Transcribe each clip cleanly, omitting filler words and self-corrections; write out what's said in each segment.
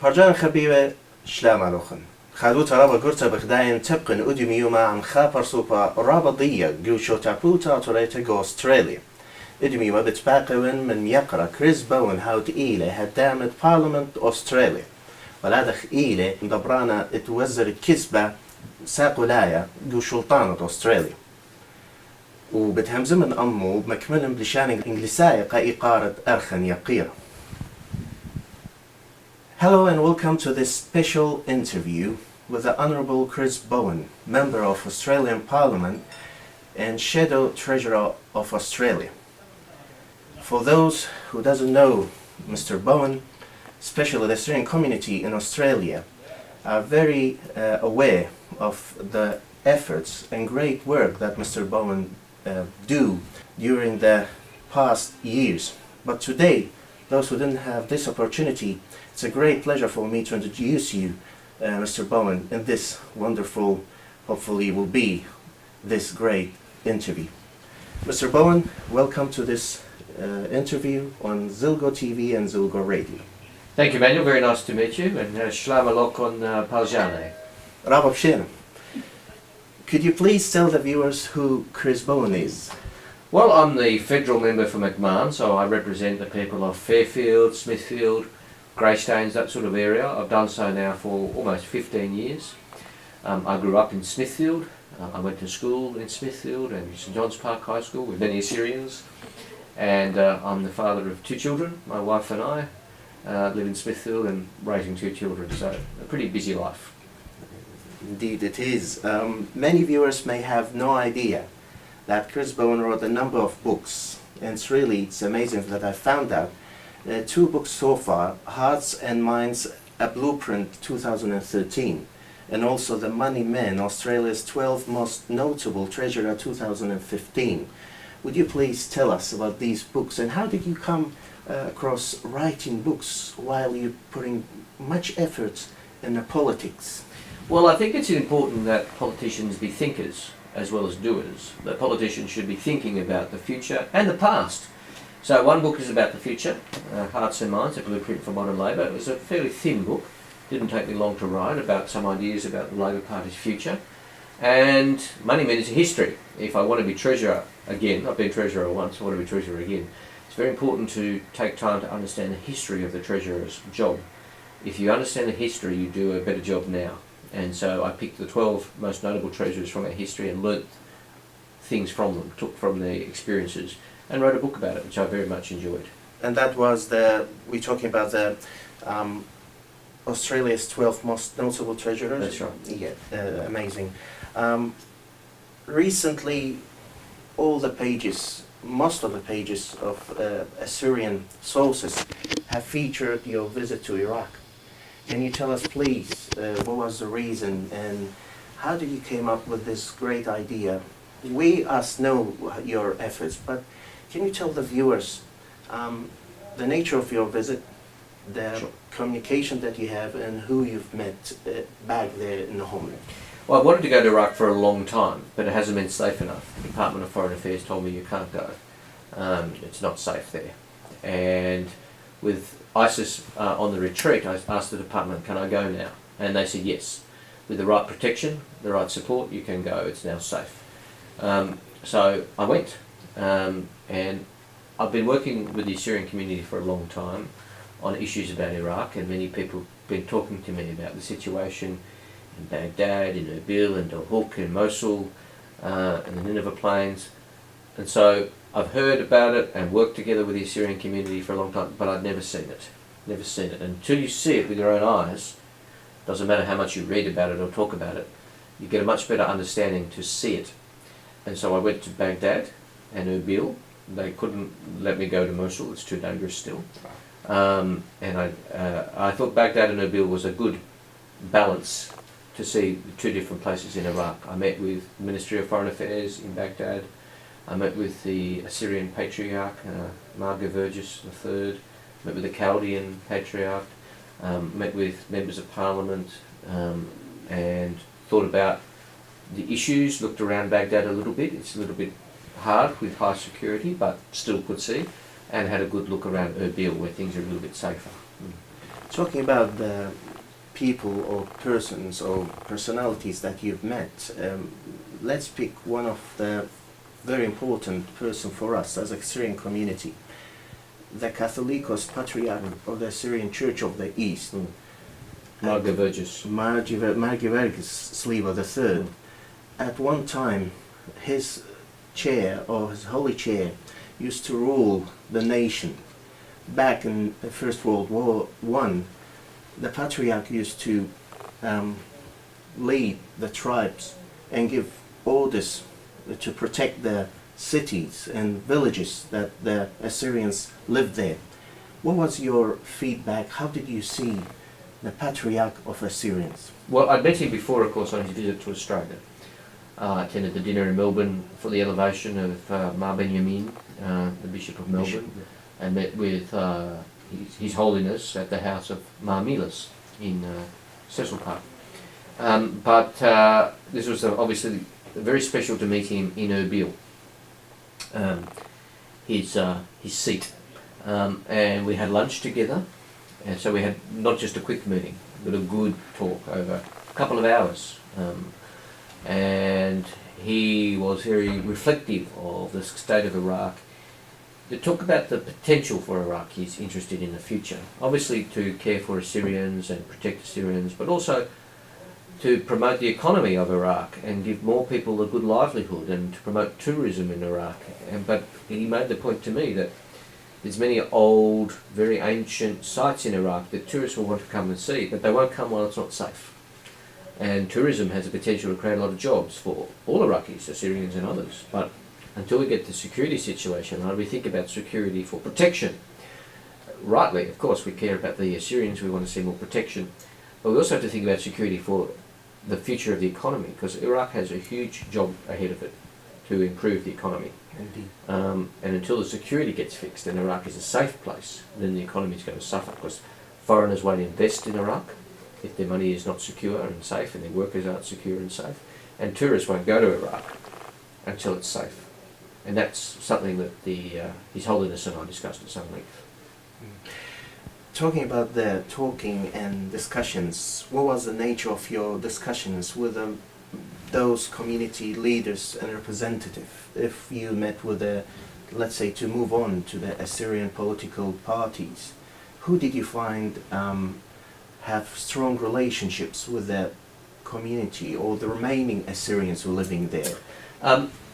هرجان خبيبة شلام علوخن خادو ترابا قرطة بخداين تبقن أدمي يوما عن خابر سوبا رابضية جوشو تابوتا توريتا جو أستراليا أدمي يوما بتباقون من يقرأ كريس بوون هاوت إيلي هدامت بارلمنت أستراليا ولادخ إيلي مدبرانا اتوزر كسبة ساقولايا جو سلطانة أستراليا وبتهمزم من أمو بمكملن بلشان إنجليساية قا إقارة أرخن يقيرة. Hello and welcome to this special interview with the Honourable Chris Bowen, Member of Australian Parliament and Shadow Treasurer of Australia. For those who doesn't know Mr Bowen, especially the Assyrian community in Australia, are very aware of the efforts and great work that Mr Bowen do during the past years. But today, those who didn't have this opportunity, it's a great pleasure for me to introduce you, Mr Bowen, in this wonderful, hopefully will be this great interview. Mr Bowen, welcome to this interview on ZilgoTV and Zilgo Radio. Thank you, Emmanuel. Very nice to meet you. And Shlama Lokon Paljane. Rabab Shena. Could you please tell the viewers who Chris Bowen is? Well, I'm the federal member for McMahon, so I represent the people of Fairfield, Smithfield, Greystanes, that sort of area. I've done so now for almost 15 years. I grew up in Smithfield. I went to school in Smithfield and St John's Park High School with many Assyrians. And I'm the father of 2 children. My wife and I live in Smithfield and raising 2 children, so a pretty busy life. Indeed it is. Many viewers may have no idea that Chris Bowen wrote a number of books, and it's amazing that I found out. 2 books so far, Hearts and Minds, A Blueprint 2013, and also The Money Men, Australia's 12 Most Notable Treasurer 2015. Would you please tell us about these books and how did you come across writing books while you're putting much effort in the politics? Well, I think it's important that politicians be thinkers as well as doers. The politicians should be thinking about the future and the past. So one book is about the future, Hearts and Minds, A Blueprint for Modern Labour. It was a fairly thin book, didn't take me long to write, about some ideas about the Labor Party's future. And Money Men is a history. If I want to be Treasurer again, I've been Treasurer once, I want to be Treasurer again, it's very important to take time to understand the history of the Treasurer's job. If you understand the history, you do a better job now. And so I picked the 12 most notable treasurers from our history and learnt things from them, took from their experiences, and wrote a book about it, which I very much enjoyed. And that was we're talking about the Australia's 12 most notable treasurers? That's right. Yeah, amazing. Recently, most of the pages of Assyrian sources have featured your visit to Iraq. Can you tell us, please, what was the reason and how did you came up with this great idea? We know your efforts, but can you tell the viewers the nature of your visit, the Sure. communication that you have, and who you've met back there in the homeland? Well, I wanted to go to Iraq for a long time, but it hasn't been safe enough. The Department of Foreign Affairs told me you can't go. It's not safe there. And with ISIS on the retreat, I asked the department, can I go now? And they said yes. With the right protection, the right support, you can go. It's now safe. So I went. And I've been working with the Assyrian community for a long time on issues about Iraq, and many people have been talking to me about the situation in Baghdad, in Erbil, in Dahouk, in Mosul, and the Nineveh Plains. And so I've heard about it and worked together with the Assyrian community for a long time, but I'd never seen it. Never seen it. Until you see it with your own eyes, doesn't matter how much you read about it or talk about it, you get a much better understanding to see it. And so I went to Baghdad and Erbil. They couldn't let me go to Mosul, it's too dangerous still. And I thought Baghdad and Erbil was a good balance to see the 2 different places in Iraq. I met with the Ministry of Foreign Affairs in Baghdad. I met with the Assyrian Patriarch, Gewargis III, met with the Chaldean Patriarch, met with members of Parliament, and thought about the issues, looked around Baghdad a little bit. It's a little bit hard with high security, but still could see, and had a good look around Erbil where things are a little bit safer. Talking about the people or persons or personalities that you've met, let's pick one of the very important person for us as a Assyrian community, the Catholicos-Patriarch of the Assyrian Church of the East, Gewargis Sliwa III. At one time, his chair or his holy chair used to rule the nation. Back in the First World War I, the Patriarch used to lead the tribes and give orders to protect the cities and villages that the Assyrians lived there. What was your feedback? How did you see the Patriarch of Assyrians? Well, I'd met him before, of course, on his visit to Australia. I attended the dinner in Melbourne for the elevation of Mar Benjamin, the Bishop of Melbourne, and met with His Holiness at the house of Mar Milas in Cecil Park. But this was obviously very special to meet him in Erbil, his seat, and we had lunch together, and so we had not just a quick meeting, but a good talk over a couple of hours. And he was very reflective of the state of Iraq. To talk about the potential for Iraq, he's interested in the future. Obviously to care for Assyrians and protect Assyrians, but also to promote the economy of Iraq and give more people a good livelihood and to promote tourism in Iraq. But he made the point to me that there's many old, very ancient sites in Iraq that tourists will want to come and see, but they won't come while it's not safe. And tourism has the potential to create a lot of jobs for all Iraqis, Assyrians and others. But until we get the security situation right, we think about security for protection. Rightly, of course, we care about the Assyrians, we want to see more protection. But we also have to think about security for the future of the economy, because Iraq has a huge job ahead of it to improve the economy. Indeed. And until the security gets fixed and Iraq is a safe place, then the economy is going to suffer, because foreigners won't invest in Iraq if their money is not secure and safe and their workers aren't secure and safe, and tourists won't go to Iraq until it's safe. And that's something that His Holiness and I discussed at some length. Talking about the talking and discussions, what was the nature of your discussions with those community leaders and representatives? If you met with let's say, to move on to the Assyrian political parties, who did you find have strong relationships with the community or the remaining Assyrians who are living there?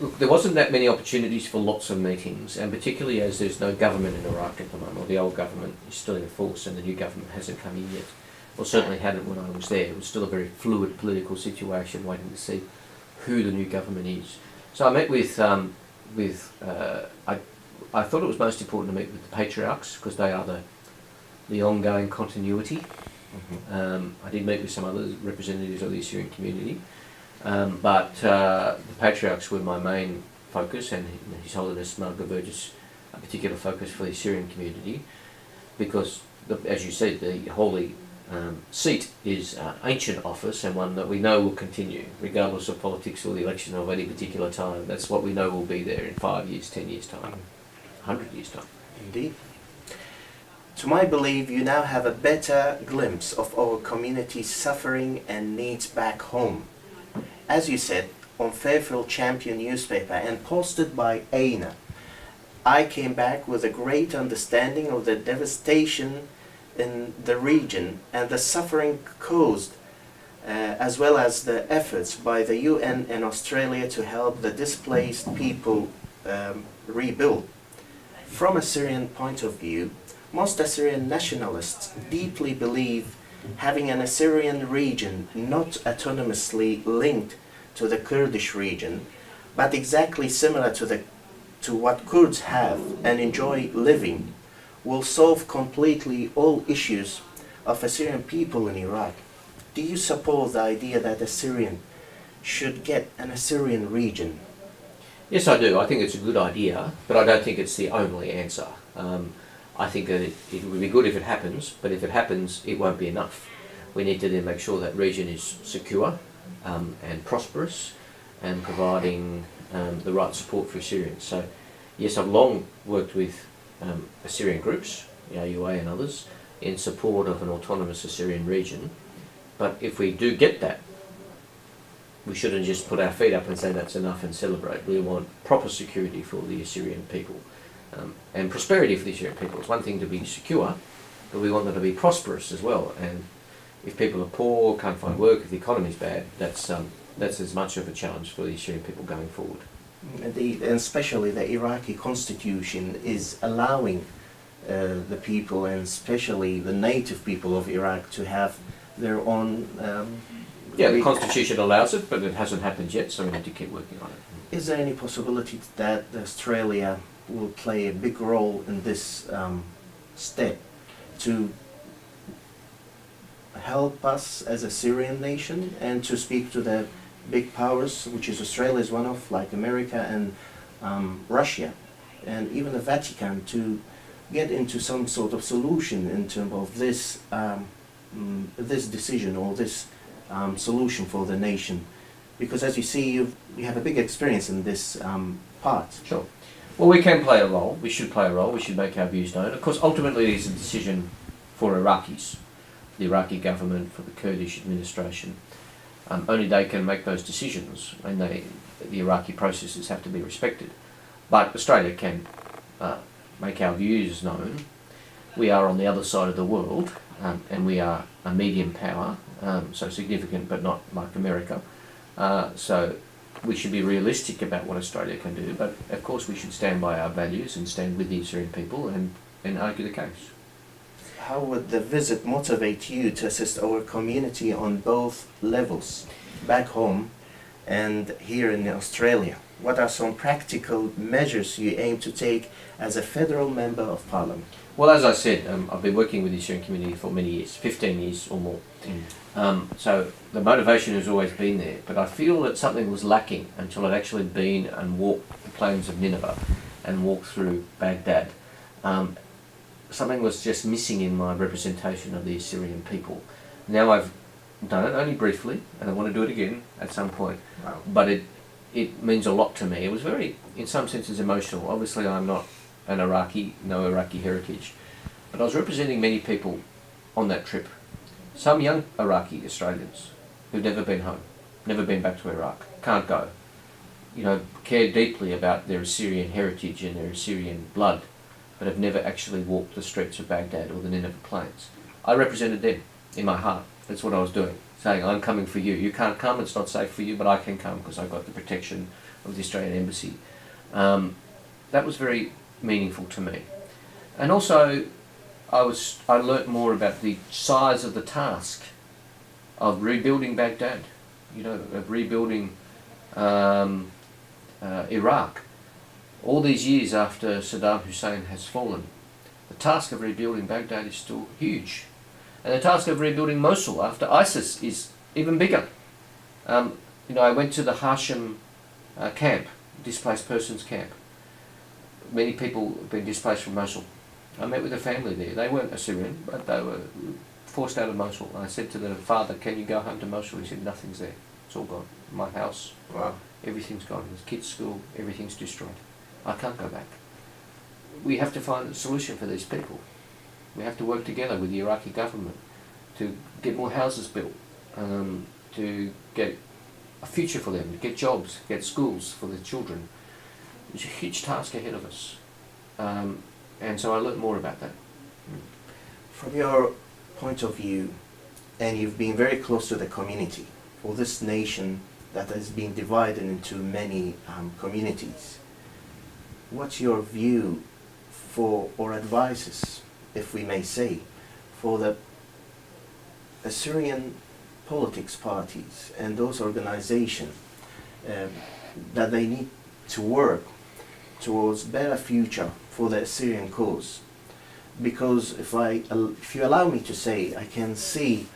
Look, there wasn't that many opportunities for lots of meetings, and particularly as there's no government in Iraq at the moment, or the old government is still in force and the new government hasn't come in yet, or certainly hadn't when I was there. It was still a very fluid political situation, waiting to see who the new government is. So I met with I thought it was most important to meet with the patriarchs, because they are the ongoing continuity. I did meet with some other representatives of the Assyrian community, but the patriarchs were my main focus, and His Holiness Mar Gewargis a particular focus for the Assyrian community, because, as you said, the holy seat is an ancient office and one that we know will continue, regardless of politics or the election of any particular time. That's what we know will be there in 5 years, 10 years' time, 100 years' time. Indeed. To my belief, you now have a better glimpse of our community's suffering and needs back home. As you said, on Fairfield Champion newspaper and posted by Aina, I came back with a great understanding of the devastation in the region and the suffering caused, as well as the efforts by the UN and Australia to help the displaced people rebuild. From a Syrian point of view, most Assyrian nationalists deeply believe having an Assyrian region not autonomously linked to the Kurdish region, but exactly similar to what Kurds have and enjoy living, will solve completely all issues of Assyrian people in Iraq. Do you support the idea that Assyrian should get an Assyrian region? Yes, I do. I think it's a good idea, but I don't think it's the only answer. I think that it would be good if it happens, but if it happens, it won't be enough. We need to then make sure that region is secure and prosperous and providing the right support for Assyrians. So, yes, I've long worked with Assyrian groups, the AUA and others, in support of an autonomous Assyrian region. But if we do get that, we shouldn't just put our feet up and say that's enough and celebrate. We want proper security for the Assyrian people and prosperity for the Assyrian people. It's one thing to be secure, but we want them to be prosperous as well. And if people are poor, can't find work, if the economy's bad, that's as much of a challenge for the Assyrian people going forward. And especially the Iraqi constitution is allowing the people, and especially the native people of Iraq, to have their own... yeah, the constitution allows it, but it hasn't happened yet, so we need to keep working on it. Is there any possibility that Australia will play a big role in this step to help us as a Syrian nation and to speak to the big powers, which is Australia is one of, like America and Russia, and even the Vatican, to get into some sort of solution in terms of this this decision or this solution for the nation? Because as you see, you have a big experience in this part. Sure. Well, we can play a role. We should play a role. We should make our views known. Of course, ultimately, it is a decision for Iraqis, the Iraqi government, for the Kurdish administration. Only they can make those decisions, and the Iraqi processes have to be respected. But Australia can make our views known. We are on the other side of the world, and we are a medium power, so significant but not like America. So we should be realistic about what Australia can do, but of course we should stand by our values and stand with the Assyrian people and argue the case. How would the visit motivate you to assist our community on both levels, back home and here in Australia? What are some practical measures you aim to take as a federal member of parliament? Well, as I said, I've been working with the Assyrian community for many years, 15 years or more. So the motivation has always been there, but I feel that something was lacking until I'd actually been and walked the plains of Nineveh and walked through Baghdad. Something was just missing in my representation of the Assyrian people. Now I've done it only briefly, and I want to do it again at some point. Wow. But it means a lot to me. It was very, in some senses, emotional. Obviously I'm not an Iraqi, no Iraqi heritage, but I was representing many people on that trip. Some young Iraqi Australians who've never been home, never been back to Iraq, can't go, care deeply about their Assyrian heritage and their Assyrian blood, but have never actually walked the streets of Baghdad or the Nineveh plains. I represented them in my heart. That's what I was doing, saying, I'm coming for you. You can't come, it's not safe for you, but I can come because I've got the protection of the Australian Embassy. That was very meaningful to me. And also, I learnt more about the size of the task of rebuilding Baghdad, of rebuilding Iraq. All these years after Saddam Hussein has fallen, the task of rebuilding Baghdad is still huge. And the task of rebuilding Mosul after ISIS is even bigger. I went to the Hashem camp, displaced persons camp. Many people have been displaced from Mosul. I met with a family there. They weren't Assyrian, but they were forced out of Mosul. I said to the father, can you go home to Mosul? He said, nothing's there. It's all gone. My house, Wow. Everything's gone. The kids' school, everything's destroyed. I can't go back. We have to find a solution for these people. We have to work together with the Iraqi government to get more houses built, to get a future for them, to get jobs, get schools for their children. It's a huge task ahead of us. And so I learnt more about that. From your point of view, and you've been very close to the community, for this nation that has been divided into many communities, what's your view for, or advices, if we may say, for the Assyrian politics parties and those organizations that they need to work towards better future for the Assyrian cause? Because if you allow me to say, I can see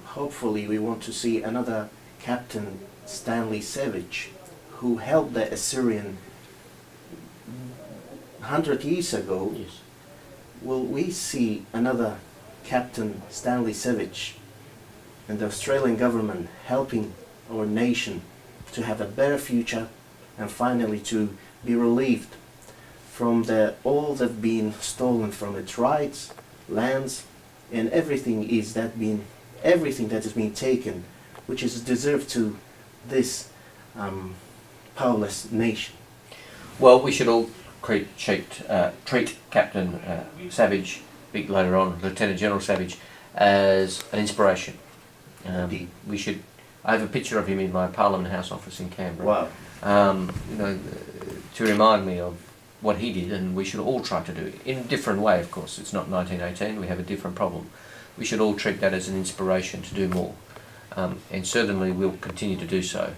hopefully we want to see another Captain Stanley Savage, who helped the Assyrian 100 years ago. Yes. Will we see another Captain Stanley Savage and the Australian government helping our nation to have a better future and finally to be relieved from all that been stolen from its rights, lands, and everything that has been taken, which is deserved to this powerless nation. Well, we should all treat Captain Savage, later on Lieutenant General Savage, as an inspiration. Indeed. I have a picture of him in my Parliament House office in Canberra. Wow. To remind me of what he did, and we should all try to do it in a different way. Of course, it's not 1918. We have a different problem. We should all treat that as an inspiration to do more, and certainly we'll continue to do so.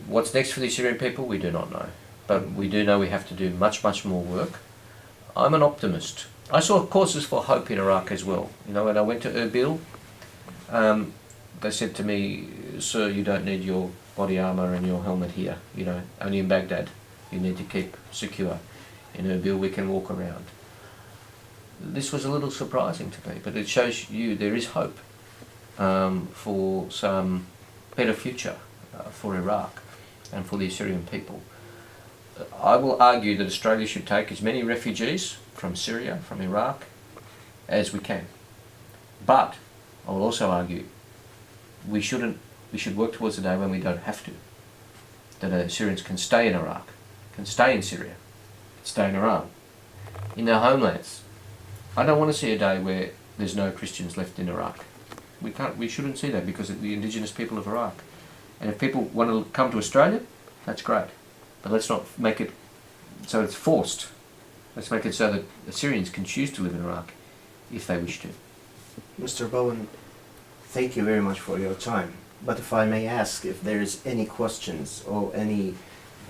What's next for the Assyrian people, we do not know, but we do know we have to do much more work. I'm an optimist. I saw causes for hope in Iraq as well. When I went to Erbil, they said to me, "Sir, you don't need your body armour and your helmet here. Only in Baghdad you need to keep secure. In Erbil we can walk around." This was a little surprising to me, but it shows you there is hope for some better future for Iraq and for the Assyrian people. I will argue that Australia should take as many refugees from Syria, from Iraq, as we can. But I will also argue we should work towards a day when we don't have to. That Assyrians can stay in Iraq, can stay in Syria, can stay in Iran, in their homelands. I don't want to see a day where there's no Christians left in Iraq. We shouldn't see that because of the indigenous people of Iraq. And if people want to come to Australia, that's great. But let's not make it so it's forced. Let's make it so that Assyrians can choose to live in Iraq if they wish to. Mr. Bowen, thank you very much for your time. But if I may ask if there is any questions or any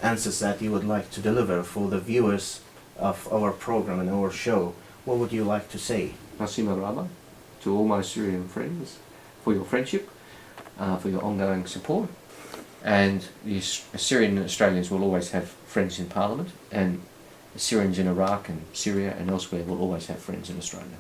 answers that you would like to deliver for the viewers of our program and our show, what would you like to say? Nasima Rama, to all my Assyrian friends, for your friendship, for your ongoing support. And the Assyrian Australians will always have friends in Parliament, and Assyrians in Iraq and Syria and elsewhere will always have friends in Australia.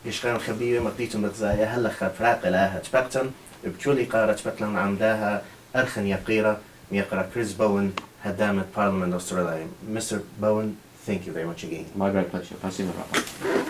يشكرا خبير مقديتم بتزايا هلا خفراق لها تبقتن بتولي قارة تبقلن عمداها أرخن يقيرة ميقرا Chris Bowen هدامة Parliament Australia. Mr. Bowen, thank you very much again. My great pleasure. Nasima Rama.